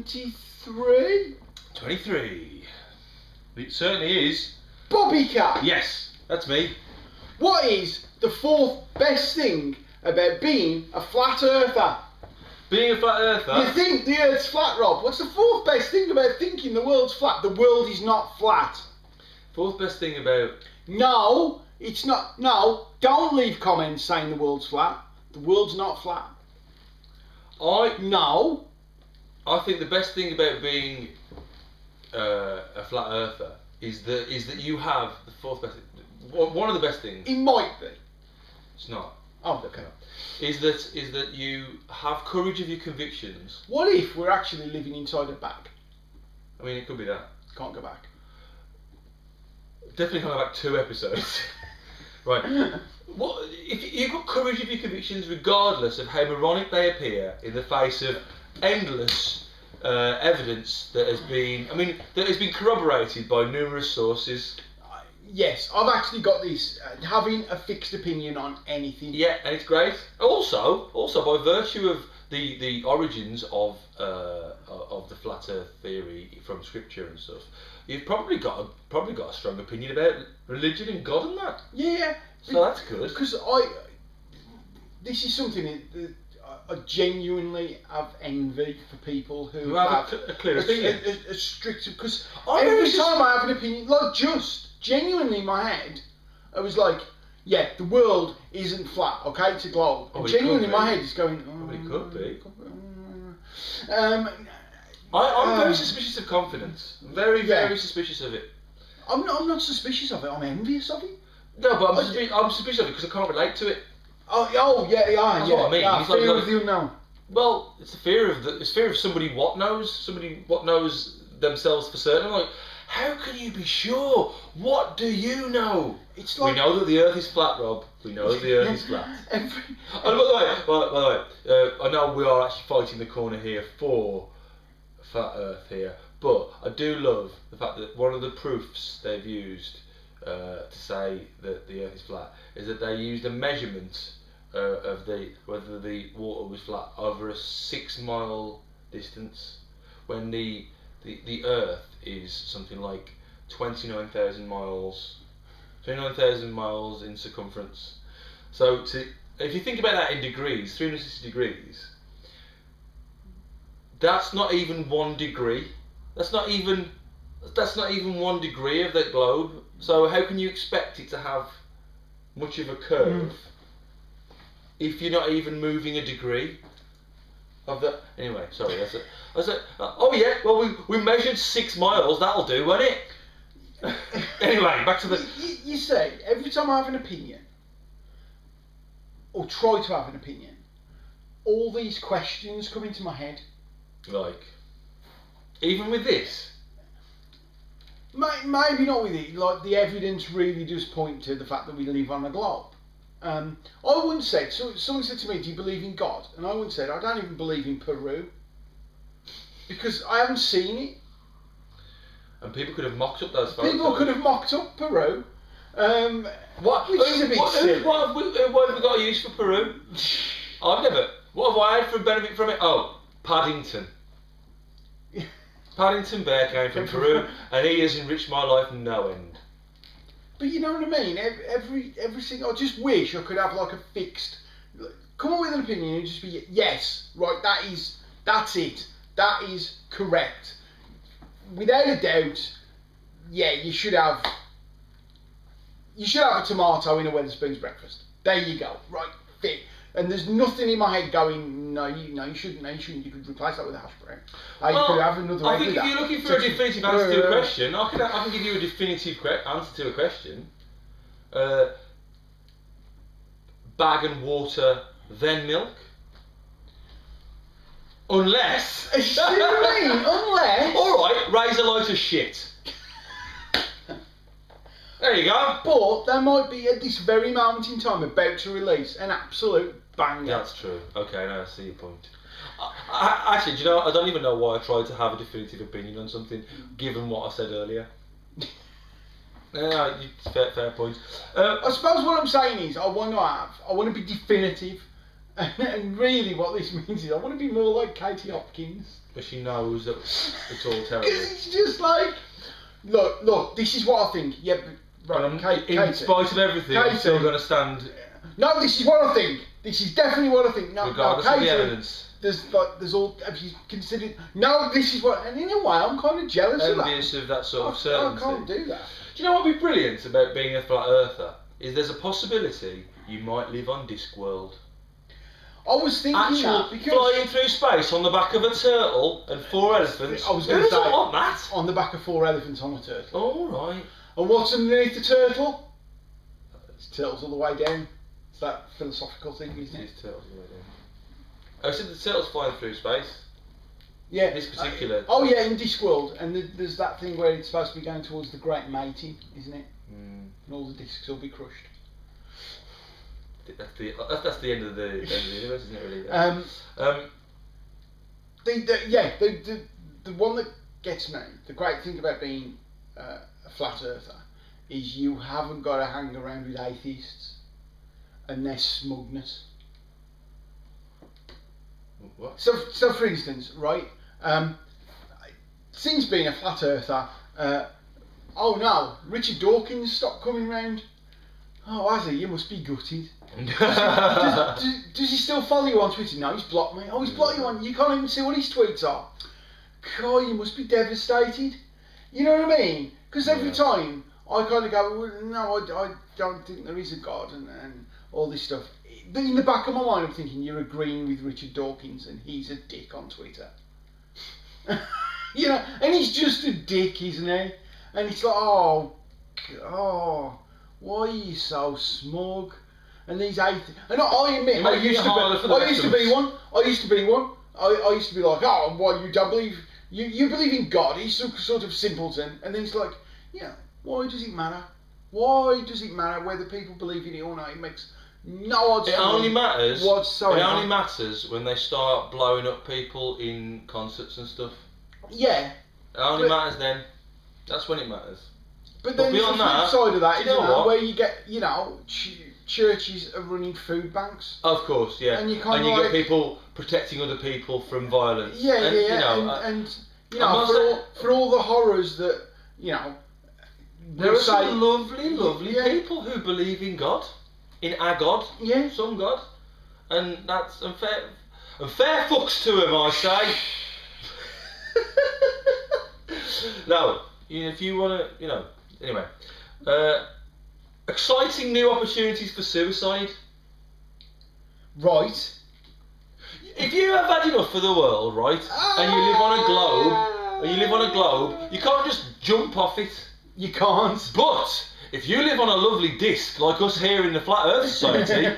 23? 23. It certainly is. Bobby Cat! Yes, that's me. What is the fourth best thing about being a flat earther? Being a flat earther? You think the earth's flat, Rob. What's the fourth best thing about thinking the world's flat? The world is not flat. Fourth best thing about... No, it's not. No, don't leave comments saying the world's flat. The world's not flat. No. I think the best thing about being a flat earther is that you have the fourth best thing. One of the best things. It might be. It's not. Oh, okay. Is that you have courage of your convictions. What if we're actually living inside a bag? I mean, it could be that. Can't go back. Definitely can't go back 2 episodes. Right. What if you've got courage of your convictions, regardless of how moronic they appear in the face of endless evidence that has been corroborated by numerous sources. Yes, I've actually got this, having a fixed opinion on anything. Yeah, and it's great. Also by virtue of the origins of the flat Earth theory from scripture and stuff, you've probably got a strong opinion about religion and God and that. Yeah. So that's good. Because this is something that I genuinely have envy for people who have a clear opinion. A strict, because every time I have an opinion, like just genuinely in my head, I was like, yeah, the world isn't flat, okay, it's a globe. And genuinely in my head it's going, but it could be. I'm very suspicious of confidence. I'm very suspicious of it. I'm not suspicious of it, I'm envious of it. No, but I'm suspicious of it because I can't relate to it. Oh yeah. That's what I mean. Yeah, It's fear of the unknown. Well, it's the fear of somebody what knows themselves for certain. I'm like, how can you be sure? What do you know? It's like, we know that the Earth is flat, Rob. We know that the Earth is flat. And by the way, I know we are actually fighting the corner here for flat Earth here, but I do love the fact that one of the proofs they've used to say that the Earth is flat is that they used a measurement of whether the water was flat over a 6-mile distance, when the Earth is something like 29,000 miles in circumference. So if you think about that in degrees, 360 degrees, that's not even 1 degree. That's not even 1 degree of that globe. So how can you expect it to have much of a curve if you're not even moving a degree of that? Anyway, sorry, that's it. Oh yeah, well we measured 6 miles. That'll do, won't it? Anyway, back to the. You say every time I have an opinion, or try to have an opinion, all these questions come into my head. Like, even with this. Maybe not with it. Like, the evidence really does point to the fact that we live on a globe. I once said, someone said to me, do you believe in God? And I once said, I don't even believe in Peru, because I haven't seen it. And people could have mocked up those photos. People could have mocked up Peru. Which is a bit silly. What have we got a use for Peru? I've never. What have I had for a benefit from it? Oh, Paddington. Paddington Bear came from Peru, and he has enriched my life no end. But you know what I mean? Every single. I just wish I could have like a fixed. Come up with an opinion and just be yes, right. That's it. That is correct. Without a doubt, yeah, you should have a tomato in a Wetherspoon's breakfast. There you go, right, fit. And there's nothing in my head going, no, you shouldn't. You could replace that with a hash brown. You could have another. I think if you're looking for a definitive answer to a question, I can give you a definitive answer to a question. Bag and water, then milk. Unless. Unless. Alright, raise a load of shit. There you go. But there might be at this very moment in time about to release an absolute banger. That's true. Okay, now I see your point. Actually, do you know, I don't even know why I tried to have a definitive opinion on something, given what I said earlier. Fair point. I suppose what I'm saying is I want to be definitive. And really, what this means is I want to be more like Katie Hopkins. But she knows that it's all terrible. Because it's just like, look, this is what I think. Yeah, right, Katie. In spite of everything, I'm still going to stand. No, this is what I think. This is definitely what I think. No, regardless Katie, of the evidence. There's all. Have you considered? No, this is what. And in a way, I'm kind of jealous of that. Envious of that sort of certainty. I can't do that. Do you know what would be brilliant about being a flat earther? Is there's a possibility you might live on Discworld. I was thinking Actual that because flying through space on the back of a turtle and 4 elephants. I was going to say doesn't want that? On the back of 4 elephants on a turtle. All right. And what's underneath the turtle? It's turtles all the way down. It's that philosophical thing, isn't it? It's turtles all the way down. Oh, so the turtle's flying through space. Yeah. This particular. Oh yeah, in Discworld, and there's that thing where it's supposed to be going towards the Great Mating, isn't it? Mm. And all the discs will be crushed. That's the end of the universe, isn't it? Really? The one that gets me, the great thing about being a flat earther, is you haven't got to hang around with atheists and their smugness. What? So for instance, right? Since being a flat earther, oh no, Richard Dawkins stopped coming round. Oh, has he? You must be gutted. does he still follow you on Twitter? No, he's blocked me. Oh, he's blocked you on. You can't even see what his tweets are. God, you must be devastated. You know what I mean? Because every time I kind of go, well, no, I don't think there is a God and all this stuff. But in the back of my mind, I'm thinking you're agreeing with Richard Dawkins and he's a dick on Twitter. You know, and he's just a dick, isn't he? And it's like, oh, why are you so smug? And these atheists, and I admit, I used to be one. I used to be like, oh, why you don't believe? You believe in God? He's some sort of simpleton. And then it's like, yeah, why does it matter? Why does it matter whether people believe in it or not? It makes no odds. It only matters. Whatsoever. It only matters when they start blowing up people in concerts and stuff. Yeah. It only matters then. That's when it matters. But then beyond the flip that, side of that, you know what? where you get, you know, churches are running food banks. Of course, yeah. And you got people protecting other people from violence. Yeah, and, yeah, you know, and you know, for all the horrors that, you know, there are some lovely people who believe in God, in our God, some God, and that's unfair. And fair fucks to him, I say. No, if you want to, you know. Anyway, exciting new opportunities for suicide. Right. If you have had enough of the world, right, and you live on a globe, you can't just jump off it. You can't. But if you live on a lovely disc like us here in the Flat Earth Society,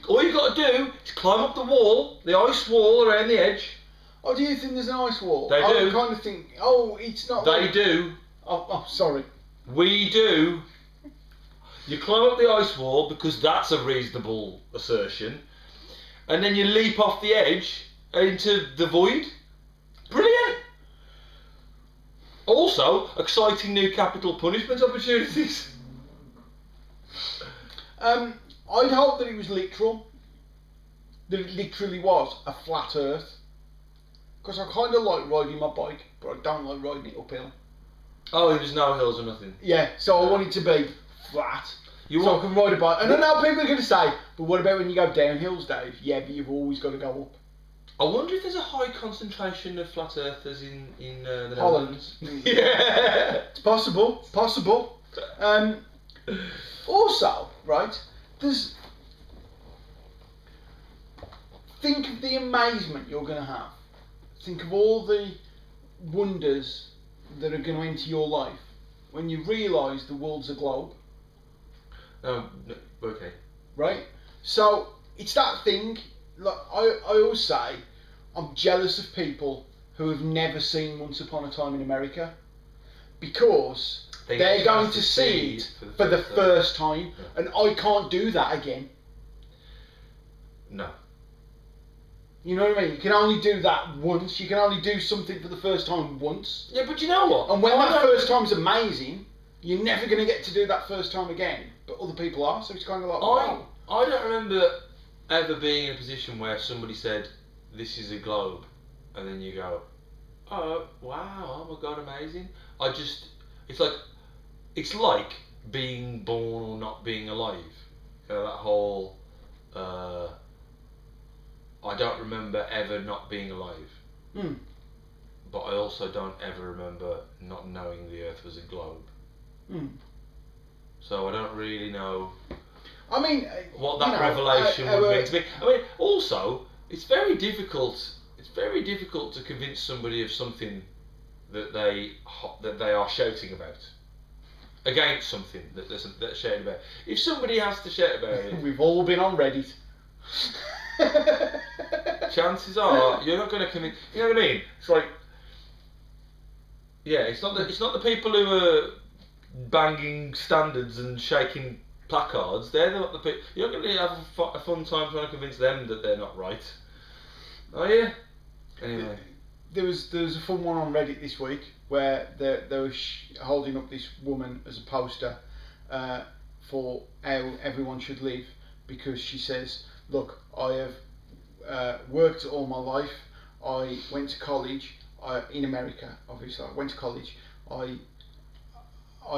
all you got to do is climb up the wall, the ice wall around the edge. Oh, do you think there's an ice wall? They do. I kind of think. Oh, it's not. They do. Oh, sorry. We do. You climb up the ice wall because that's a reasonable assertion, and then you leap off the edge into the void. Brilliant. Also, exciting new capital punishment opportunities. I'd hope that it was literal. That it literally was a flat Earth. Because I kind of like riding my bike, but I don't like riding it uphill. Oh, there's no hills or nothing. Yeah, so I want it to be flat. I can ride a bike. And I know people are going to say, but what about when you go down hills, Dave? Yeah, but you've always got to go up. I wonder if there's a high concentration of flat earthers in the Holland. Netherlands. Yeah, it's possible. Also, right, think of the amazement you're going to have. Think of all the wonders that are going to enter your life when you realise the world's a globe. Okay. Right? So, it's that thing, like, I always say, I'm jealous of people who have never seen Once Upon a Time in America, because they're going to see it for the first time, and I can't do that again. No. You know what I mean? You can only do that once. You can only do something for the first time once. Yeah, but you know what? And when that first time's amazing, you're never going to get to do that first time again. But other people are, so it's kind of like, wow. I don't remember ever being in a position where somebody said, "This is a globe," and then you go, "Oh wow! Oh my god, amazing!" It's like being born or not being alive. That whole. I don't remember ever not being alive. But I also don't ever remember not knowing the Earth was a globe. So I don't really know. I mean, what that revelation would mean to me. I mean, also, it's very difficult. It's very difficult to convince somebody of something that they are shouting about. Against something that they're shouting about. If somebody has to shout about it, we've all been on Reddit. Chances are you're not going to convince. You know what I mean? It's like, yeah, it's not the people who are banging standards and shaking placards. They're not the people. You're not going to have a fun time trying to convince them that they're not right. Oh yeah. Anyway, there was a fun one on Reddit this week where they were holding up this woman as a poster for how everyone should live, because she says, "Look, I have worked all my life. I went to college in America. Obviously, I went to college. I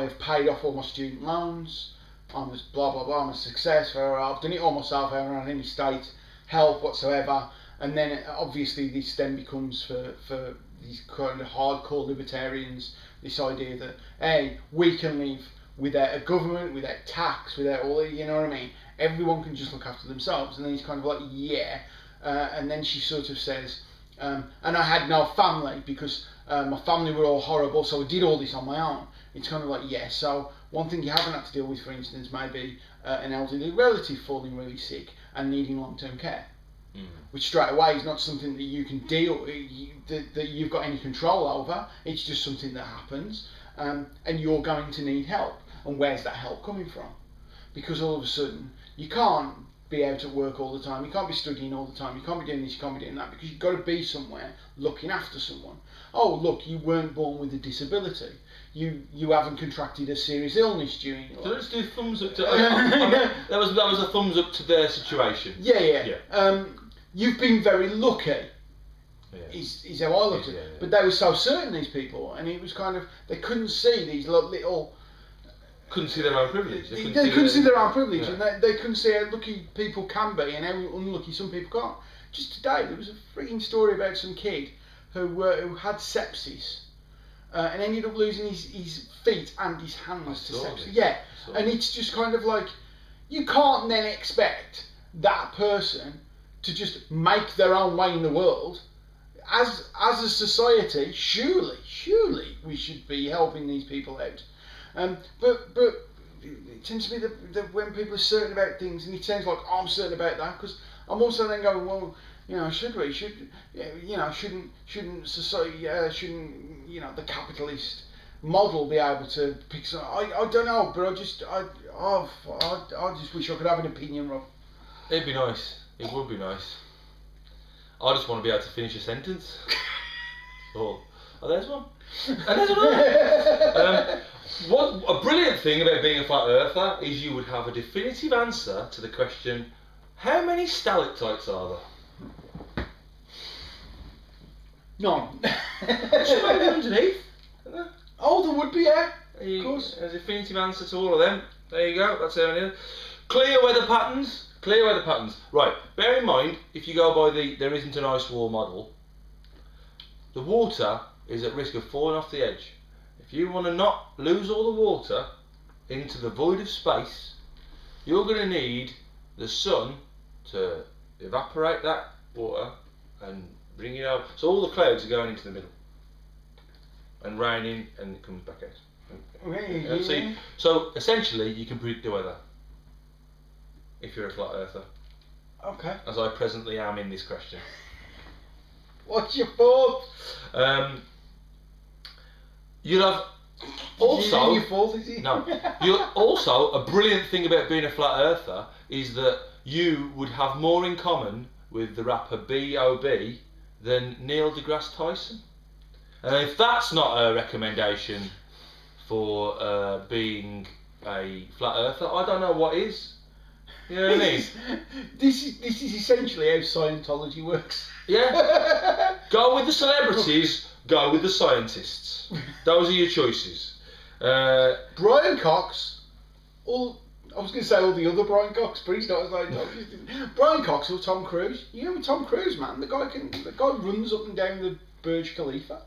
have paid off all my student loans. I'm a blah blah blah. I'm a success. I've done it all myself. I haven't had any state help whatsoever." And then obviously this then becomes for these kind of hardcore libertarians this idea that, hey, we can live without a government, without tax, without all that, you know what I mean? Everyone can just look after themselves. And then he's kind of like, yeah. And then she sort of says, and I had no family because my family were all horrible, so I did all this on my own. It's kind of like, yeah, so one thing you haven't had to deal with, for instance, maybe an elderly relative falling really sick and needing long-term care. Which straight away is not something that you can deal that you've got any control over. It's just something that happens, and you're going to need help. And where's that help coming from? Because all of a sudden you can't be out at work all the time. You can't be studying all the time. You can't be doing this. You can't be doing that, because you've got to be somewhere looking after someone. Oh, look, you weren't born with a disability. You haven't contracted a serious illness during your life. So let's do thumbs up to. That was a thumbs up to their situation. Yeah. You've been very lucky. Yeah. Is how I looked at it. But they were so certain, these people, and it was kind of, they couldn't see these little. Couldn't see their own privilege. They couldn't see their own privilege, and they couldn't see how lucky people can be and how unlucky some people can't. Just today, there was a freaking story about some kid who had sepsis. And ended up losing his feet and his hands to sepsis. Yeah, and it's just kind of like, you can't then expect that person to just make their own way in the world. As a society, surely we should be helping these people out. But it tends to be that when people are certain about things, and it sounds like I'm certain about that, because I'm also then going, well, shouldn't society, shouldn't the capitalist model be able to pick some? I don't know, but I just wish I could have an opinion, Rob. It'd be nice. It would be nice. I just want to be able to finish a sentence. Oh, there's one. And there's another. What a brilliant thing about being a flat earther is you would have a definitive answer to the question: how many stalactites are there? None. Should maybe underneath. Oh, there would be, yeah. Of course. There's a definitive answer to all of them. There you go. That's how many. Clear weather patterns. Clear weather patterns. Right. Bear in mind, if you go by there isn't an ice wall model, the water is at risk of falling off the edge. If you want to not lose all the water into the void of space, you're going to need the sun to evaporate that water and bring it out. So all the clouds are going into the middle and raining, and it comes back out. So essentially, you can predict the weather if you're a flat earther. Okay. As I presently am in this question. What's your thought? You'll have also. Your fault, is it? No. You'll also, a brilliant thing about being a flat earther is that you would have more in common with the rapper B.O.B. than Neil deGrasse Tyson. And if that's not a recommendation for being a flat earther, I don't know what is. You know what I mean? This is essentially how Scientology works. Yeah. Go with the celebrities. Go with the scientists. Those are your choices. Brian Cox. I was going to say all the other Brian Cox, but he's not a Scientologist. Brian Cox or Tom Cruise. You know Tom Cruise, man. The guy runs up and down the Burj Khalifa.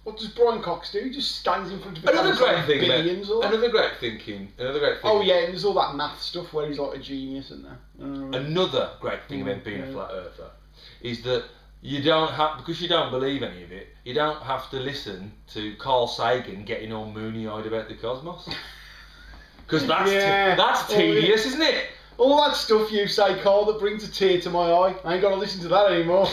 What does Brian Cox do? He just stands in front of Another great thing. Another great thinking. Oh yeah, and there's all that math stuff where he's like a genius and that. Another great thing about being a flat earther is that you don't have, because you don't believe any of it, you don't have to listen to Carl Sagan getting all moony-eyed about the cosmos. Because that's tedious, isn't it? All that stuff you say, Carl, that brings a tear to my eye. I ain't got to listen to that anymore.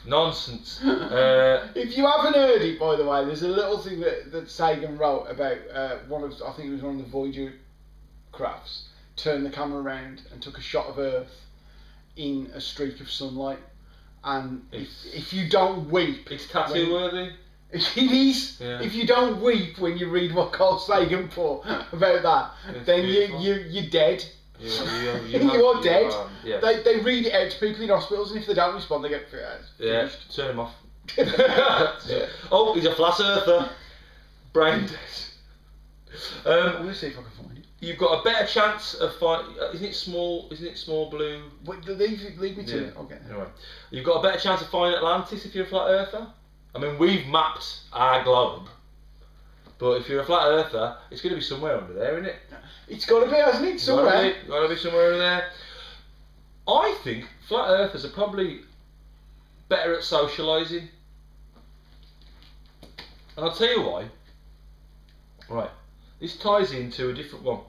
Nonsense. If you haven't heard it, by the way, there's a little thing that Sagan wrote about I think it was one of the Voyager crafts, turned the camera around and took a shot of Earth in a streak of sunlight. And if you don't weep... It's tattoo worthy. It is. Yeah. If you don't weep when you read what Carl Sagan put about that, then you're dead. You are dead. Yeah. They read it out to people in hospitals, and if they don't respond, they get finished. Turn him off. Oh, he's a flat earther. Brain dead. I'm going to see if I can find it. You've got a better chance of finding. Isn't it small blue? Wait, leave me to it. Okay. Anyway, you've got a better chance of finding Atlantis if you're a flat earther. I mean, we've mapped our globe, but if you're a flat earther, it's going to be somewhere under there, isn't it? It's got to be, hasn't it? Somewhere. Got to be somewhere under there. I think flat earthers are probably better at socialising, and I'll tell you why. Right, this ties into a different one.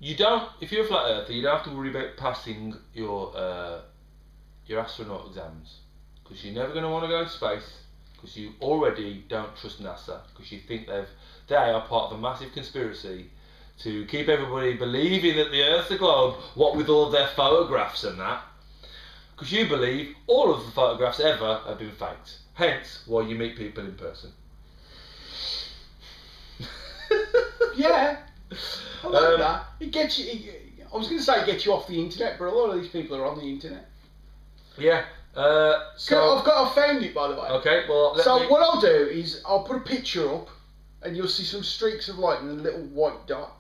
If you're a flat earther, you don't have to worry about passing your astronaut exams, because you're never going to want to go to space, because you already don't trust NASA, because you think they are part of a massive conspiracy to keep everybody believing that the Earth's a globe, what with all of their photographs and that, because you believe all of the photographs ever have been faked. Hence why you meet people in person. Yeah, I like that. It gets you. I was going to say it gets you off the internet, but a lot of these people are on the internet. Yeah. So I've found it, by the way. Okay. Well. What I'll do is I'll put a picture up, and you'll see some streaks of light and a little white dot.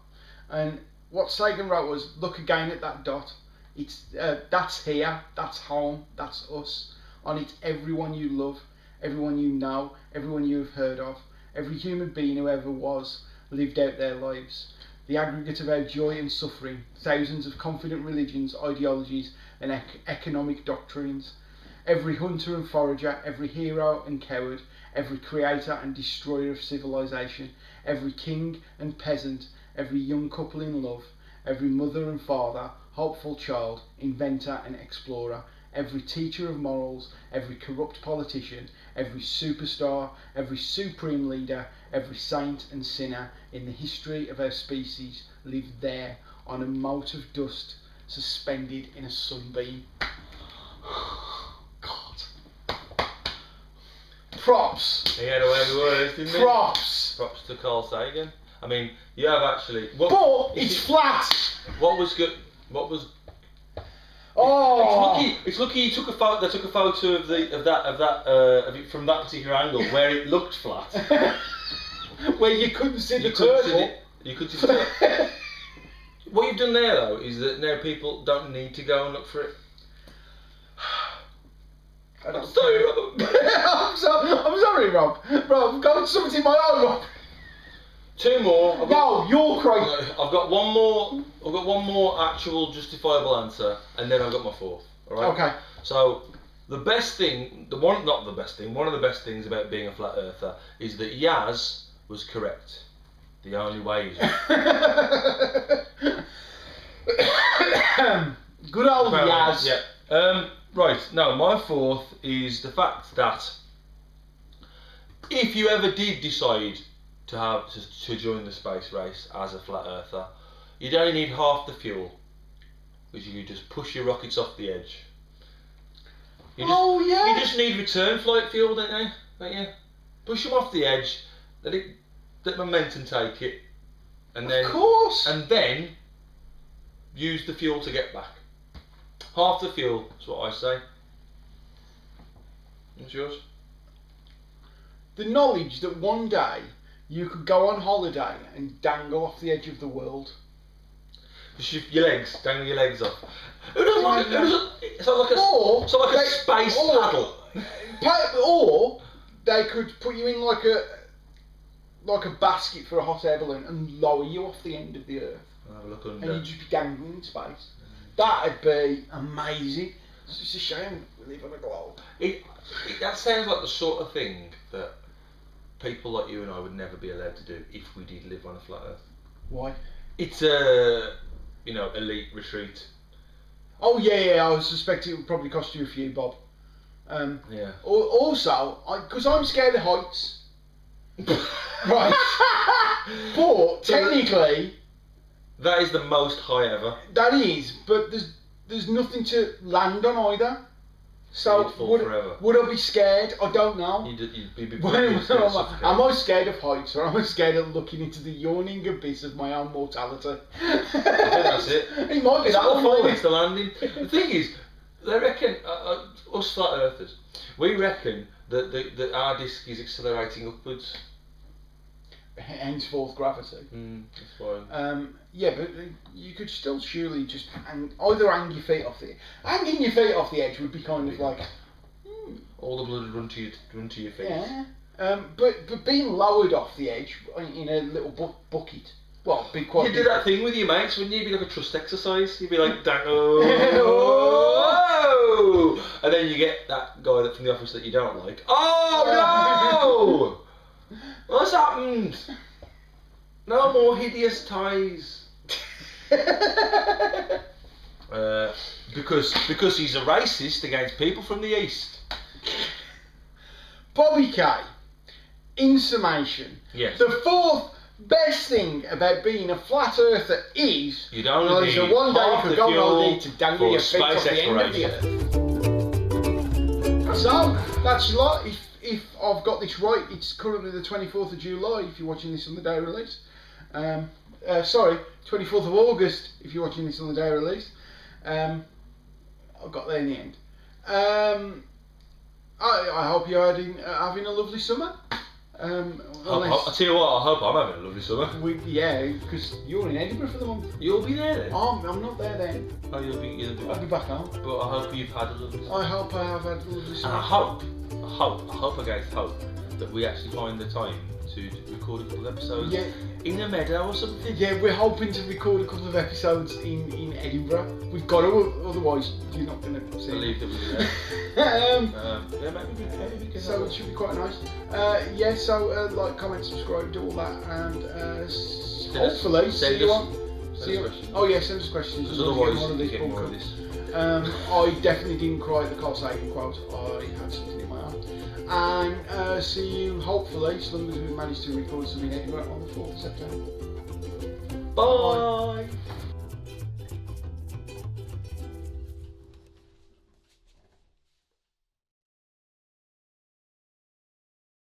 And what Sagan wrote was, look again at that dot. It's that's here. That's home. That's us. On it, everyone you love, everyone you know, everyone you have heard of, every human being who ever was, lived out their lives. The aggregate of our joy and suffering, thousands of confident religions, ideologies and economic doctrines. Every hunter and forager, every hero and coward, every creator and destroyer of civilization, every king and peasant, every young couple in love, every mother and father, hopeful child, inventor and explorer, every teacher of morals, every corrupt politician, every superstar, every supreme leader, every saint and sinner in the history of our species lived there on a mote of dust suspended in a sunbeam. God. Props. He had away with words, didn't he? Props. Props to Carl Sagan. I mean, you have actually. But it's flat. What was good? What was? Oh. It's lucky you took a photo. They took a photo of it from that particular angle where it looked flat. Where you couldn't see the turtle. You could just. What you've done there though is that now people don't need to go and look for it. I'm sorry, Rob. I'm sorry, Rob. Rob, got something in my eye, Rob. Two more. You're crazy. I've got one more. I've got one more actual justifiable answer, and then I've got my fourth. All right. Okay. So the best thing, one of the best things about being a flat earther is that Yaz was correct. The only way is. Good old Yaz. Yeah. Right. Now my fourth is the fact that if you ever did decide to join the space race as a flat earther, you'd only need half the fuel, because you could just push your rockets off the edge. You just need return flight fuel, don't you? Push them off the edge, let momentum take it, and then. Of course. And then use the fuel to get back. Half the fuel, that's what I say. What's yours? The knowledge that one day you could go on holiday and dangle off the edge of the world. Just your legs, dangle your legs off. Who doesn't like it? It's like a space paddle. Or they could put you in like a basket for a hot air balloon and lower you off the end of the earth. I'll have a look under. And you'd just be dangling in space. That'd be amazing. It's just a shame we live on a globe. That sounds like the sort of thing that people like you and I would never be allowed to do if we did live on a flat earth. Why? It's a, elite retreat. Oh yeah, I suspect it would probably cost you a few bob. Yeah. Also, because I'm scared of heights. Right. But technically, that is the most high ever. That is, but there's nothing to land on either. So would I be scared? I don't know. You'd be am I scared of heights, or am I scared of looking into the yawning abyss of my own mortality? I think that's it. It might be it's that all one. It's the landing. The thing is, they reckon us flat earthers. We reckon that our disc is accelerating upwards. Henceforth gravity. That's why. Yeah, but you could still surely just either hang your feet off the edge. Hanging your feet off the edge would be kind of like all the blood would run to your face. Yeah. But being lowered off the edge in a little bucket. Well, big quite. You do that thing with your mates, wouldn't you? It'd be like a trust exercise. You'd be like, oh, and then you get that guy from the office that you don't like. Oh no! What's happened? No more hideous ties. Because he's a racist against people from the east. Bobby K, in summation, yes. The fourth best thing about being a flat earther is you don't need one day you could go fuel to dangle your feet off the end of the earth. So that's a lot. If I've got this right, it's currently the 24th of July if you're watching this on the day of release. Sorry, 24th of August if you're watching this on the day of release. I got there in the end. I hope you're having a lovely summer. I'll tell you what, I hope I'm having a lovely summer. Yeah, because you're in Edinburgh for the month. You'll be there then? I'm not there then. Oh, you'll be I'll be back home. But I hope you've had a lovely summer. I hope I have had a lovely summer. And I hope against hope that we actually find the time to record a couple of episodes in a meadow or something. Yeah, we're hoping to record a couple of episodes in Edinburgh. We've got to, otherwise you're not going to see. Believe that we're there. Yeah, maybe we can. So it should be quite nice. So like, comment, subscribe, do all that, and hopefully see you on. Oh yeah, send us questions. Because otherwise, one of these get more of this. I definitely didn't cry at the Carl Sagan quote. I had something in my arm. And see you, hopefully, as long as we manage to record something in Edinburgh on the 4th of September. Bye.